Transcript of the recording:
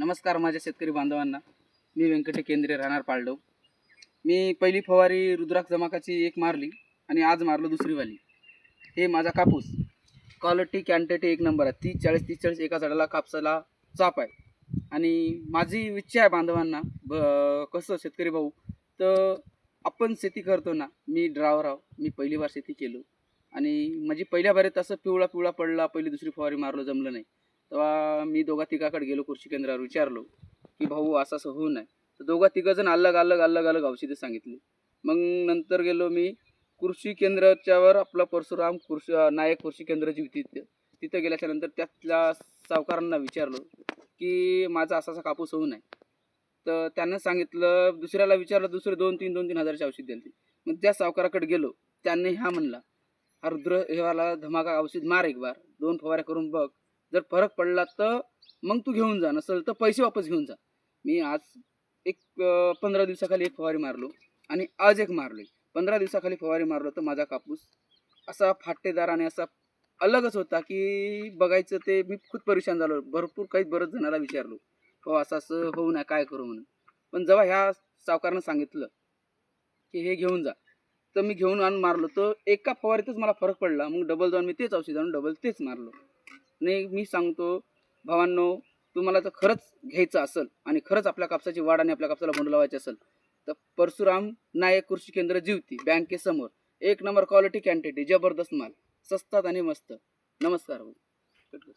नमस्कार माझ्या शेतकरी बांधवांना. मी व्यंकटे केंद्रे, राहणार पाळडव. मी पहिली फवारी रुद्राक्ष जमाकाची एक मारली आणि आज मारलो दुसरी वाली. हे माझा कापूस क्वालिटी क्वांटिटी एक नंबर आहे. 30-40 एका झाडाला कापसाला चाप आहे. आणि माझी इच्छा आहे बांधवांना, कसं शेतकरी भाऊ, तर आपण शेती करतो ना, मी ड्रायव्हर आहो, मी पहिली बार शेती केलो आणि माझी पहिल्या बारीत असं पिवळा पिवळा पडला. पहिली दुसरी फवारी मारलो, जमलं नाही. तेव्हा मी दोघा तिघाकडे गेलो, कृषी केंद्रावर विचारलो की भाऊ असं असं होऊ नये. तर दोघा तिघंजण अलग अलग अलग अलग औषधे सांगितली. मग नंतर गेलो मी कृषी केंद्राच्यावर, आपला परशुराम नायक कृषी केंद्र जी होती तिथं गेल्याच्या नंतर त्यातल्या सावकारांना विचारलो की माझा असा असा कापूस होऊ नये. तर त्यांना सांगितलं, दुसऱ्याला विचारलं, दुसरे 2-3 हजारची औषध दिली. मग त्या सावकाराकडे गेलो, त्यांनी हा म्हणला, हा रुद्र हेवाला धमाका औषध मार, एक बार 2 फवाऱ्या करून बघ, जर फरक पडला तर मग तू घेऊन जा, नसेल तर पैसे वापस घेऊन जा. मी आज एक 15 दिवसाखाली एक फवारी मारलो आणि आज एक मारली. 15 दिवसाखाली फवारी मारलो तर माझा कापूस असा फाटेदार आणि असा अलगच होता की बघायचं ते मी खूप परेशान झालो. भरपूर काही बरंच जणाला विचारलो, हो असं असं होऊ नये, काय करू म्हणून. पण जेव्हा ह्या सावकारानं सांगितलं की हे घेऊन जा, तर मी घेऊन आणून मारलो. तर एका फवारीतच मला फरक पडला. मग डबल जाऊन मी तेच औषध आणून डबल तेच मारलो. नाही, मी सांगतो भावांनो, तुम्हाला जर खरंच घ्यायचं असेल आणि खरंच आपल्या कापसाची वाढ आणि आपल्या कापसाला भंड लावायची असेल तर परशुराम नायक कृषी केंद्र जीवती बँकेसमोर, एक नंबर क्वालिटी क्वांटिटी, जबरदस्त माल, स्वस्तात आणि मस्त. नमस्कार भाऊ.